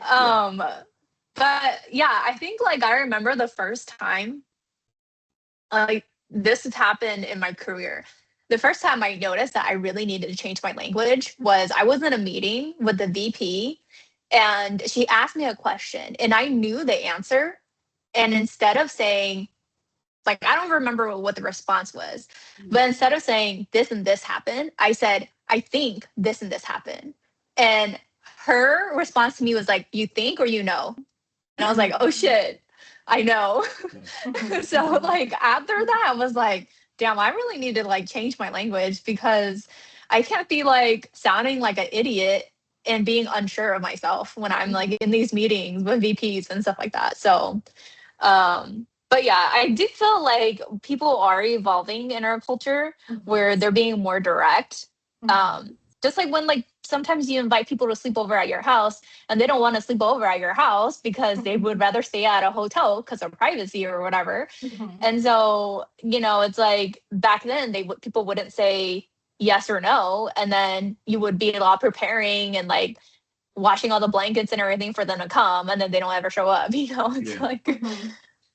Um, but yeah, I think like I remember the first time like this has happened in my career. The first time I noticed that I really needed to change my language was I was in a meeting with the VP and she asked me a question and I knew the answer. And instead of saying, like, I don't remember what the response was, but instead of saying this and this happened, I said, I think this and this happened. And her response to me was like, you think or you know? And I was like, oh shit, I know. So like after that, I was like, damn, I really need to like change my language because I can't be like sounding like an idiot and being unsure of myself when I'm like in these meetings with VPs and stuff like that. So but yeah, I do feel like people are evolving in our culture where they're being more direct. Just like when like sometimes you invite people to sleep over at your house and they don't want to sleep over at your house because they would rather stay at a hotel because of privacy or whatever. And so, you know, it's like back then people wouldn't say yes or no, and then you would be a lot preparing and like washing all the blankets and everything for them to come, and then they don't ever show up. You know, it's like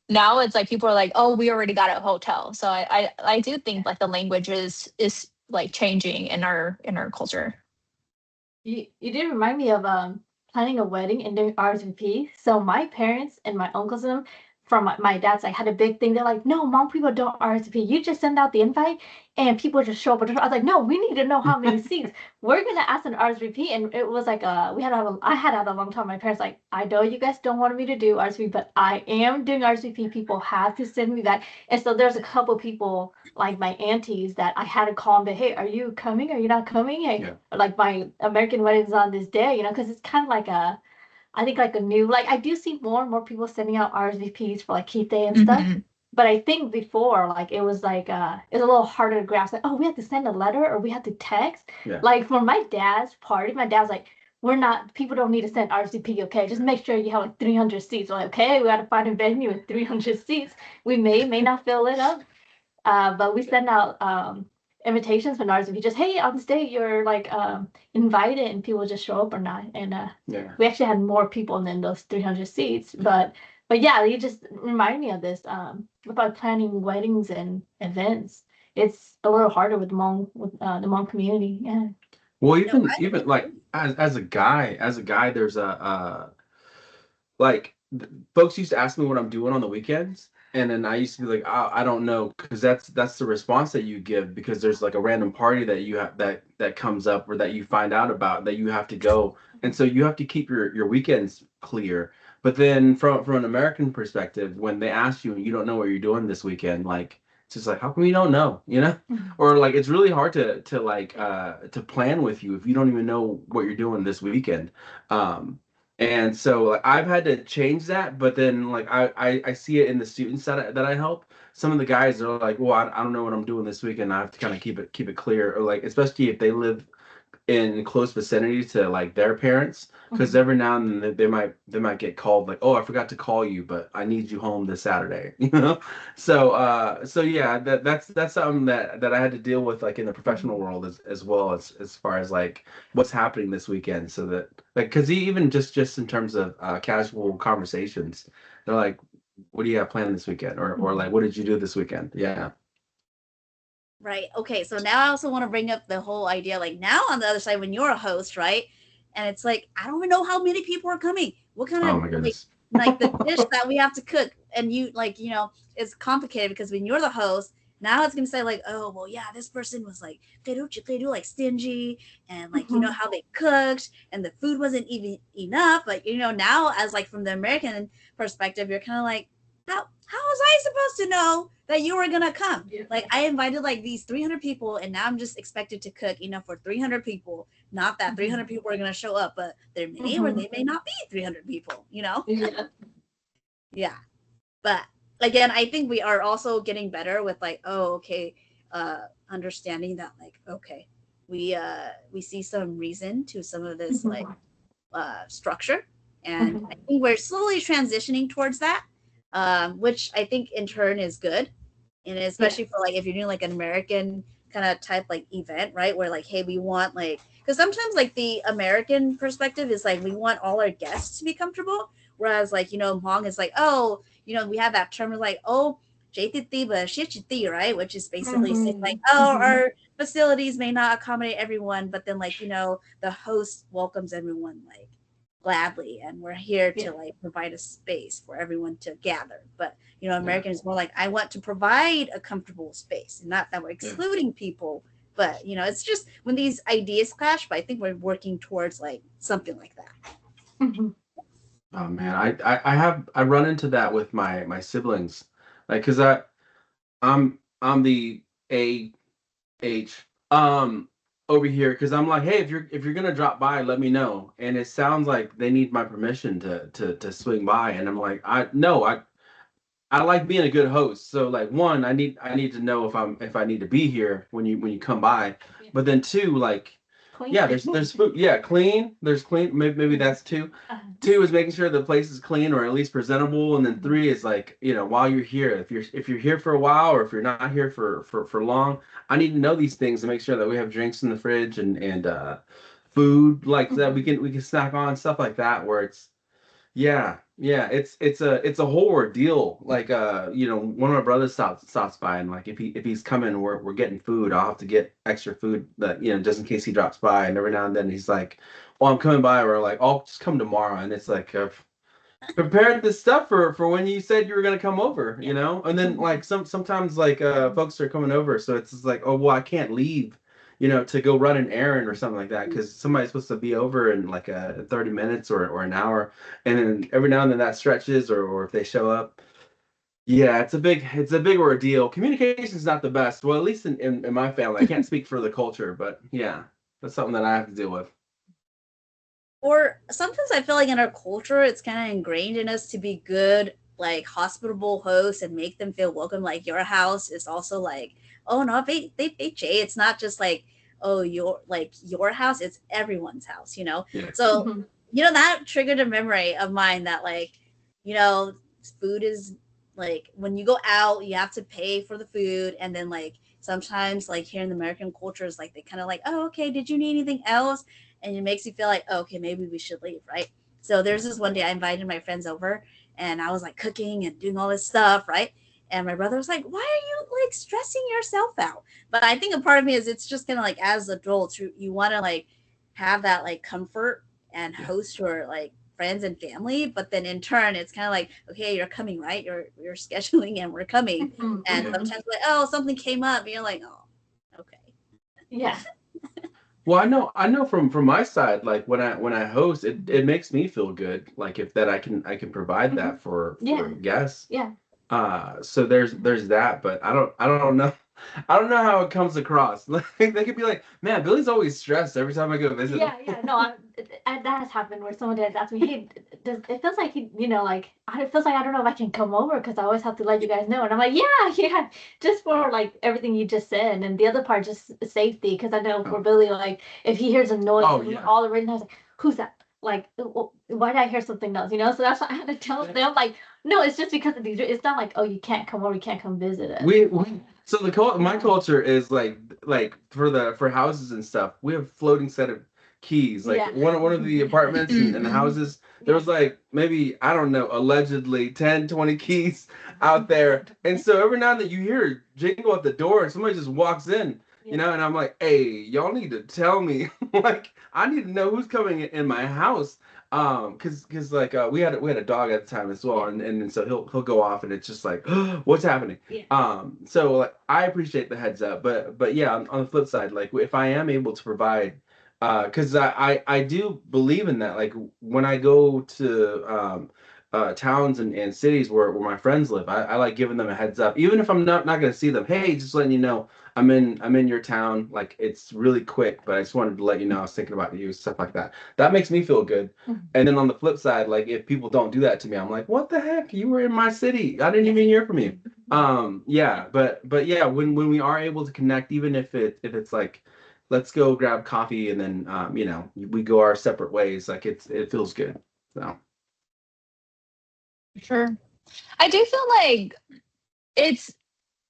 now it's like people are like, oh, we already got a hotel. So I do think like the language is like changing in our culture. You did remind me of planning a wedding and doing RSVP. So my parents and my uncles and them from my dad's side had a big thing. They're like, no, Hmong people don't RSVP. You just send out the invite and people just show up. I was like, no, we need to know how many seats. We're gonna ask an RSVP. And it was like I had had a long time. My parents like, I know you guys don't want me to do RSVP, but I am doing RSVP. People have to send me that. And so there's a couple people like my aunties that I had to call and be, hey, are you coming? Are you not coming? Hey, like my American wedding's on this day, you know, because it's kind of like I think like a new, like I do see more and more people sending out RSVPs for like Keith Day and stuff. But I think before, like it was a little harder to grasp. Like, oh, we have to send a letter or we have to text. Like for my dad's party, my dad's like, people don't need to send RSVP, okay? Just make sure you have like 300 seats. We're like, okay, we got to find a venue with 300 seats. We may not fill it up. But we send out invitations for ours. If you just, hey, on this day you're like invited, and people just show up or not. And we actually had more people than those 300 seats. But yeah, you just remind me of this about planning weddings and events. It's a little harder with the Hmong community. Yeah. Well, even like as a guy, there's like folks used to ask me what I'm doing on the weekends, and then I used to be like, I don't know, because that's the response that you give because there's like a random party that you have that comes up or that you find out about that you have to go, and so you have to keep your weekends clear. But then from an American perspective, when they ask you and you don't know what you're doing this weekend, like it's just like, how come you don't know, you know? Or like it's really hard to like to plan with you if you don't even know what you're doing this weekend. And so like I've had to change that, but then like I see it in the students that I help. Some of the guys are like, well, I don't know what I'm doing this weekend. I have to kind of keep it clear, or like especially if they live in close vicinity to like their parents, because every now and then they might get called like, oh, I forgot to call you, but I need you home this Saturday, you know. So yeah, that's something that I had to deal with like in the professional world as well as far as like what's happening this weekend, so that like because even just in terms of casual conversations, they're like, what do you have planned this weekend, or like what did you do this weekend? Yeah. Right. Okay. So now I also want to bring up the whole idea, like now on the other side, when you're a host, right? And it's like, I don't even know how many people are coming. What kind Oh of my goodness. like the dish that we have to cook. And you like, it's complicated because when you're the host, now it's gonna say like, oh well, yeah, this person was like they do like stingy and like how they cooked and the food wasn't even enough. But now as like from the American perspective, you're kind of like, how how was I supposed to know that you were gonna come? Yeah. Like I invited like these 300 people, and now I'm just expected to cook enough for 300 people. Not that 300 people are gonna show up, but there may or they may not be 300 people. Yeah. Yeah. But again, I think we are also getting better with like, oh, okay, understanding that like, okay, we see some reason to some of this like structure, and I think we're slowly transitioning towards that, which I think in turn is good, and especially for like if you're doing like an American kind of type like event, right? Where like, hey, we want like, because sometimes like the American perspective is like we want all our guests to be comfortable, whereas like Hmong is like, oh, we have that term like, oh, JTT, but shitty, right? Which is basically saying like, oh, our facilities may not accommodate everyone, but then like the host welcomes everyone like gladly, and we're here to like provide a space for everyone to gather. But American is more like, I want to provide a comfortable space, and not that we're excluding people, but it's just when these ideas clash. But I think we're working towards like something like that. Oh man, I run into that with my siblings, like because I'm the AH over here because I'm like, hey, if you're gonna drop by, let me know. And it sounds like they need my permission to swing by, and I'm like, I no, I like being a good host. So like one, I need to know if I need to be here when you come by. But then two, like Clean. yeah, there's food. Yeah, clean. There's clean. Maybe that's two. Two is making sure the place is clean or at least presentable. And then three is like, while you're here, if you're here for a while or if you're not here for long, I need to know these things to make sure that we have drinks in the fridge and food like that we can snack on, stuff like that where it's yeah, it's a whole ordeal. Like one of my brothers stops by and like if he's coming, we're getting food. I'll have to get extra food that just in case he drops by. And every now and then he's like, "Oh, I'm coming by," or like, "I'll just come tomorrow." And it's like I've prepared this stuff for when you said you were gonna come over. And then like sometimes like folks are coming over, so it's just like, oh well, I can't leave. To go run an errand or something like that because somebody's supposed to be over in like 30 minutes or an hour, and then every now and then that stretches or if they show up, yeah, it's a big ordeal. Communication's not the best. Well, at least in my family, I can't speak for the culture, but yeah, that's something that I have to deal with. Or sometimes I feel like in our culture, it's kind of ingrained in us to be good, like hospitable hosts and make them feel welcome. Like your house is also like, oh no, they it's not just like, oh, your house, it's everyone's house. Yeah. So that triggered a memory of mine that like, you know, food is like when you go out, you have to pay for the food, and then like sometimes like here in the American culture is like they kind of like, oh, okay, did you need anything else? And it makes you feel like, oh, okay, maybe we should leave, right? So there's this one day I invited my friends over, and I was like cooking and doing all this stuff, right? And my brother was like, why are you like stressing yourself out? But I think a part of me is it's just kind of like as adults, you want to like have that like comfort and host your like friends and family, but then in turn it's kind of like, okay, you're coming, right? You're scheduling and we're coming. And sometimes like, oh, something came up and you're like, oh, okay. Yeah. Well, I know from my side, like when I host, it makes me feel good. Like if that I can provide that for guests. Yeah. So there's that, but I don't know. I don't know how it comes across. Like they could be like, man, Billy's always stressed every time I go visit him. Yeah. No, that has happened where someone has asked me, hey, does it feels like like it feels like I don't know if I can come over because I always have to let you guys know, and I'm like, yeah, just for like everything you just said, and the other part just safety because I know for Billy, like if he hears a noise, all the ring, I was like, who's that? Like, why did I hear something else? So that's why I had to tell them, like, no, it's just because of these. It's not like, oh, you can't come over, you can't come visit us. So my culture is like for houses and stuff. We have floating set of keys. Like one of the apartments and the houses, there was like maybe I don't know, allegedly 10, 20 keys out there. And so every now and then you hear a jingle at the door and somebody just walks in. And I'm like, hey, y'all need to tell me. Like, I need to know who's coming in my house. Cause like we had a dog at the time as well, and so he'll go off and it's just like, what's happening? So like I appreciate the heads up, but yeah, on the flip side, like if I am able to provide, cause I do believe in that. Like when I go to towns and cities where my friends live, I like giving them a heads up, even if I'm not going to see them. Hey, just letting you know I'm in your town. Like it's really quick, but I just wanted to let you know I was thinking about you, stuff like that. That makes me feel good. And then on the flip side, like if people don't do that to me, I'm like, what the heck? You were in my city. I didn't even hear from you. Yeah, but yeah, when we are able to connect, even if it's like, let's go grab coffee and then we go our separate ways, like it feels good. So Sure. I do feel like it's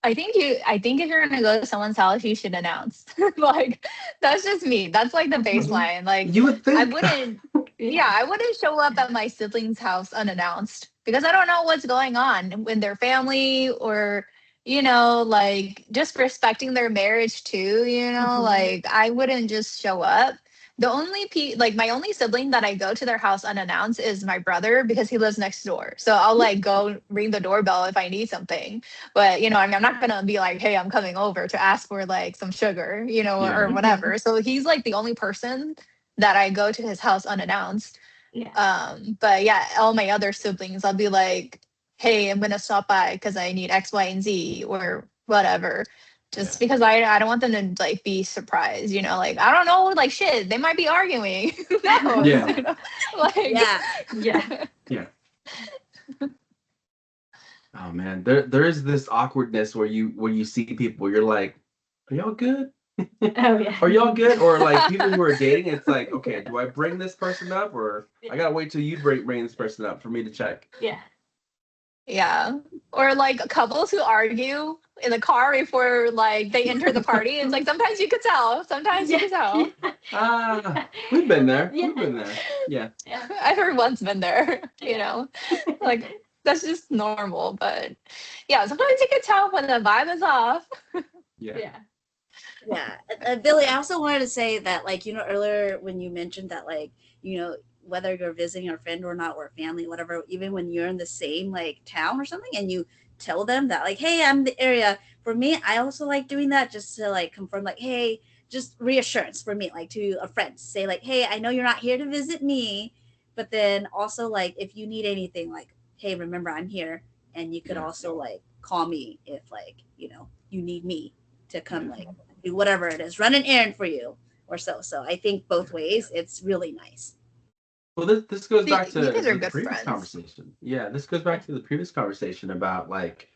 I think if you're gonna go to someone's house, you should announce. Like that's just me. That's like the baseline. Like you would I think. wouldn't yeah, I wouldn't show up at my sibling's house unannounced because I don't know what's going on with their family or like just respecting their marriage too, like I wouldn't just show up. The only like my only sibling that I go to their house unannounced is my brother because he lives next door. So I'll like go ring the doorbell if I need something. But I mean, I'm not gonna be like, "Hey, I'm coming over to ask for like some sugar," or Yeah. whatever. So he's like the only person that I go to his house unannounced. Yeah. But yeah, all my other siblings, I'll be like, "Hey, I'm gonna stop by because I need X, Y, and Z or whatever." Just because I don't want them to like be surprised, like I don't know, like shit, they might be arguing. Who knows? Yeah. Like Yeah. Yeah. Yeah. Oh man, there is this awkwardness where you see people, you're like, are y'all good? Oh yeah. Are y'all good? Or like people who are dating, it's like, okay, do I bring this person up or I gotta wait till you bring this person up for me to check? Yeah. Yeah. Or like couples who argue in the car before like they enter the party. It's like sometimes you could tell. Sometimes you Yeah. could tell. Ah, we've been there. Yeah. We've been there. Yeah. Yeah. Everyone's been there, Like that's just normal. But yeah, sometimes you can tell when the vibe is off. Yeah. Yeah. Yeah. Billy, I also wanted to say that, like, earlier when you mentioned that, like, whether you're visiting a friend or not, or family, whatever, even when you're in the same, like, town or something, and you tell them that, like, hey, I'm in the area. For me, I also like doing that just to, like, confirm, like, hey, just reassurance for me, like, to a friend. Say, like, hey, I know you're not here to visit me, but then also, like, if you need anything, like, hey, remember, I'm here. And you could Yeah. also, like, call me if, like, you need me to come, Yeah. like, do whatever it is, run an errand for you or so. So I think both ways, it's really nice. Well, this goes back You to guys are the good previous friends. conversation. Yeah, this goes back to the previous conversation about like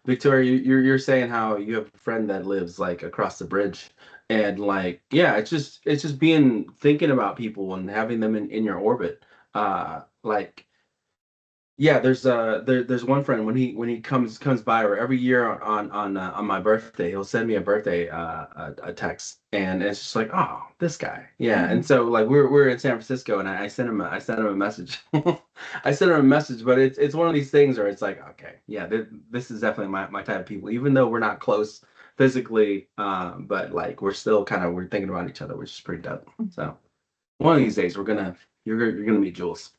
Victoria. You're saying how you have a friend that lives like across the bridge, and like yeah, it's just being thinking about people and having them in your orbit. Like yeah, there's one friend when he comes by, or every year on my birthday, he'll send me a birthday a text, and it's just like, oh, this guy, yeah. And so like we're in San Francisco, and I sent him a message. I sent him a message, but it's one of these things where it's like, okay, yeah, this is definitely my type of people, even though we're not close physically, but like we're thinking about each other, which is pretty dope. So one of these days you're gonna meet Jules.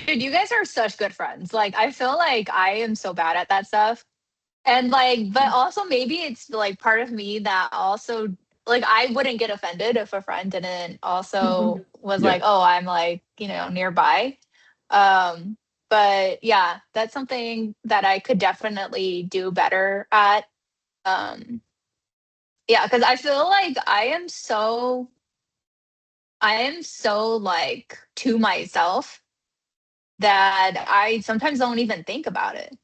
Dude, you guys are such good friends. Like I feel like I am so bad at that stuff. And like, but also maybe it's like part of me that also like I wouldn't get offended if a friend didn't also was Yeah. like, oh, I'm like, nearby. Um, but yeah, that's something that I could definitely do better at. Um, yeah, because I feel like I am so like to myself that I sometimes don't even think about it.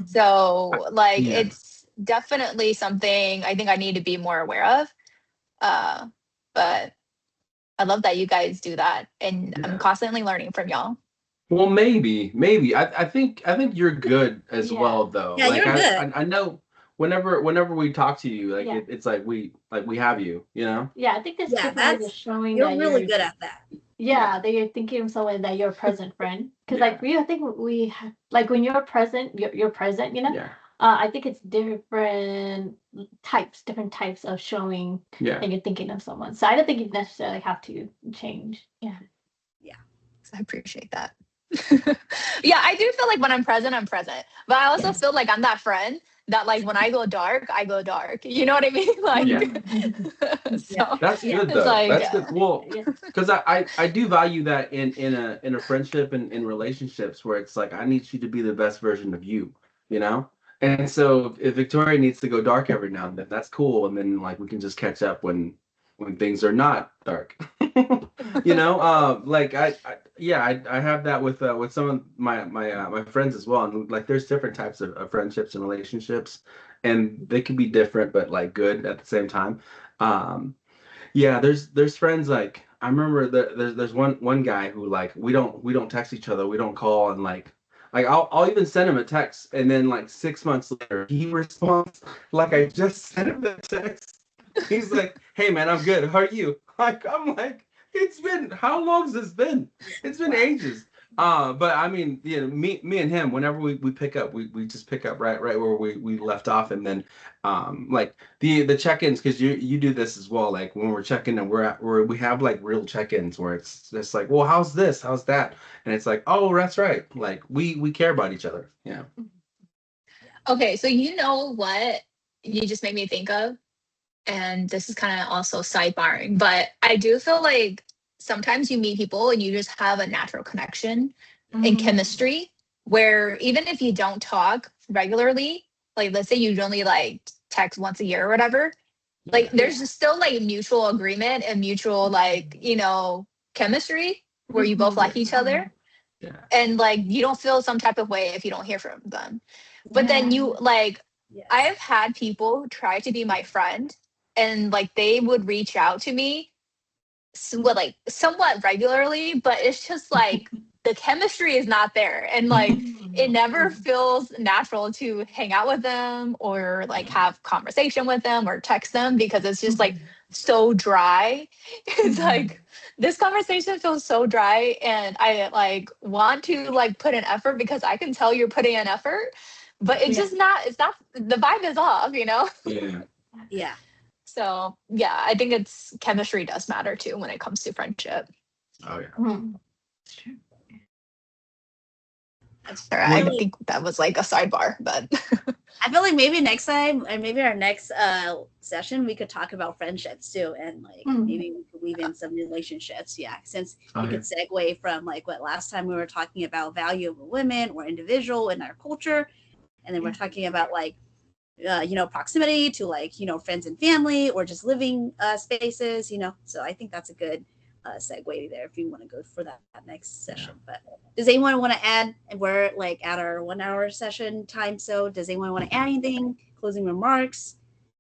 So like Yeah. it's definitely something I think I need to be more aware of. Uh, but I love that you guys do that, and I'm Yeah. constantly learning from y'all. Well, maybe. I think you're good as Yeah. well, though. Yeah, Like you're good. I know whenever we talk to you, like Yeah. it's like we have you, you know? Yeah, I think that's Yeah, good way of showing you're that really you're good at that. yeah, that you're thinking of someone that you're a present friend. Because Yeah. like I think like when you're present, you're present, Yeah. I think it's different types of showing Yeah. that you're thinking of someone. So I don't think you necessarily have to change. Yeah. I appreciate that. Yeah, I do feel like when I'm present, but I also Yeah. feel like I'm that friend that like when I go dark, I go dark. You know what I mean? Like, Yeah. so That's Yeah. good it's though. like, That's good. Well, Yeah. because I do value that in a friendship and in relationships where it's like I need you to be the best version of you, you know. And so if Victoria needs to go dark every now and then, that's cool. And then like we can just catch up when things are not dark. You know, like I have that with some of my friends as well. And like there's different types of friendships and relationships, and they can be different but like good at the same time. Um, yeah, there's friends like I remember there's one guy who like we don't text each other, we don't call, and like I'll even send him a text, and then like 6 months later he responds like I just sent him the text. He's like, "Hey man, I'm good. How are you?" Like I'm like, it's been how long's this been? It's been ages. But I mean, you know, me and him, whenever we pick up, we just pick up right where we left off, and then like the check-ins, because you do this as well, like when we're checking and we have like real check-ins where it's just like, well, how's this, how's that, and it's like, oh, that's right, like we care about each other. Yeah. okay, so you know what you just made me think of? And this is kind of also sidebarring, but I do feel like sometimes you meet people and you just have a natural connection and Mhm. chemistry where even if you don't talk regularly, like let's say you only like text once a year or whatever, like there's just still like mutual agreement and mutual like, chemistry where you both like each other, Yeah. and like you don't feel some type of way if you don't hear from them. But then Yeah. you like, Yes. I've had people try to be my friend and like they would reach out to me like somewhat regularly, but it's just like the chemistry is not there, and like it never feels natural to hang out with them or like have conversation with them or text them because it's just like so dry. It's like this conversation feels so dry, and I like want to like put an effort because I can tell you're putting an effort, but it's Yeah. just not, it's not, the vibe is off. Yeah. Yeah. So yeah, I think it's chemistry does matter too when it comes to friendship. Oh yeah. Mhm. It's true. Sorry, I I feel like think that was like a sidebar, but I feel like maybe next time, or maybe our next session, we could talk about friendships too, and like Mhm. maybe we could weave in some relationships. Yeah, since Oh we yeah. could segue from like what last time we were talking about value of a woman or individual in our culture, and then we're talking about like proximity to like friends and family or just living spaces. So I think that's a good segue there if you want to go for that next Yeah. session. But does anyone want to add? We're like at our 1 hour session time, so does anyone want to add anything, closing remarks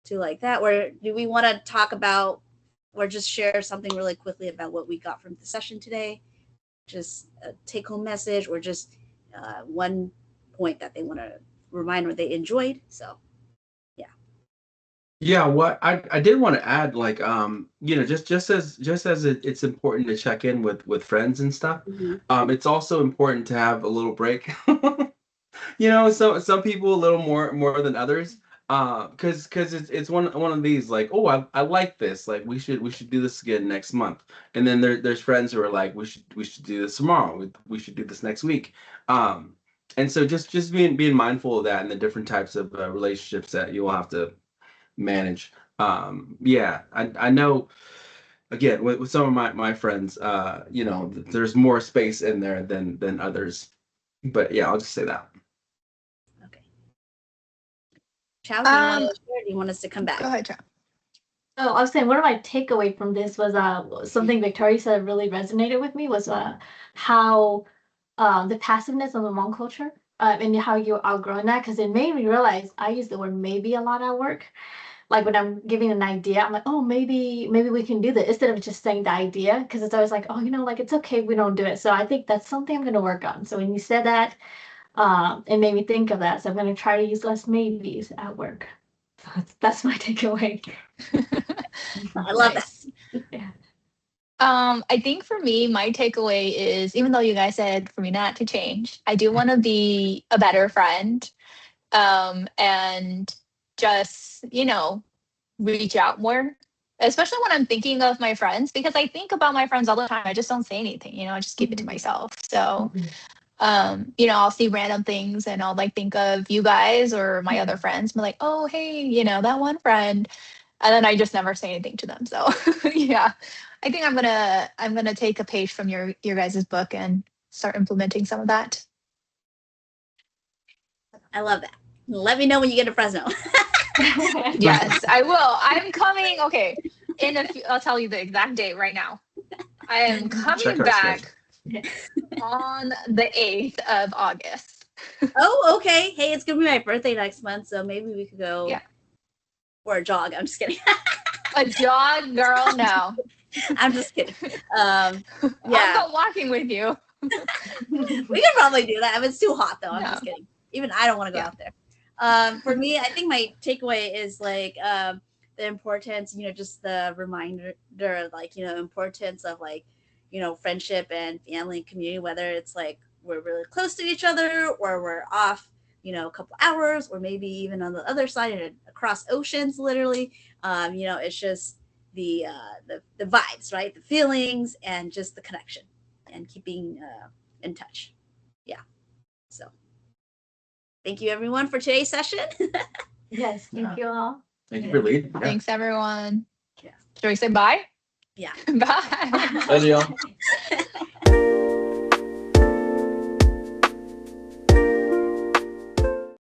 to like that, or do we want to talk about or just share something really quickly about what we got from the session today, just a take home message or just one point that they want to remind or they enjoyed? So Yeah, what I did want to add, like, just as it's important to check in with friends and stuff, mhm. it's also important to have a little break. So some people a little more than others, because it's one of these like, oh, I like this, like we should do this again next month, and then there's friends who are like, we should do this tomorrow, we should do this next week, and so just being mindful of that and the different types of relationships that you'll have to manage. Yeah, I know. Again, with some of my friends, there's more space in there than others. But yeah, I'll just say that. Okay. Chow, do you want um to share? Or do you want us to come go back? ahead, John. Oh, I was saying one of my takeaway from this was something Victoria said really resonated with me was how the passiveness of the Hmong culture and how you're outgrowing that because it made me realize I use the word maybe a lot at work. Like when I'm giving an idea, I'm like, oh, maybe we can do that instead of just saying the idea because it's always like, oh, like it's okay if we don't do it. So I think that's something I'm going to work on. So when you said that, it made me think of that. So I'm going to try to use less maybes at work. So that's my takeaway. I love that. Nice. Yeah. I think for me, my takeaway is even though you guys said for me not to change, I do want to be a better friend. And just, reach out more, especially when I'm thinking of my friends, because I think about my friends all the time. I just don't say anything, I just keep it to myself. So, I'll see random things and I'll like think of you guys or my other friends. Be like, oh, hey, that one friend, and then I just never say anything to them. So yeah, I think I'm gonna take a page from your guys' book and start implementing some of that. I love that. Let me know when you get to Fresno. Yes, I will. I'm coming. Okay, in a few, I'll tell you the exact date right now. I am coming back on the 8th of August. Oh, okay. Hey, it's gonna be my birthday next month, so maybe we could go for a jog. I'm just kidding. A jog, girl? No. I'm just kidding. I'll go walking with you. We could probably do that if it's too hot, though. I'm just kidding. Even I don't want to go out there. For me, I think my takeaway is like the importance, just the reminder, like, importance of like, friendship and family and community, whether it's like we're really close to each other or we're off, a couple hours or maybe even on the other side and across oceans, literally. It's just the vibes, right? The feelings and just the connection and keeping in touch. Yeah. So thank you everyone for today's session. Yes, thank you all. Thank you for leading. Yeah. Thanks everyone. Yeah. Should we say bye? Yeah. Bye. Bye, y'all.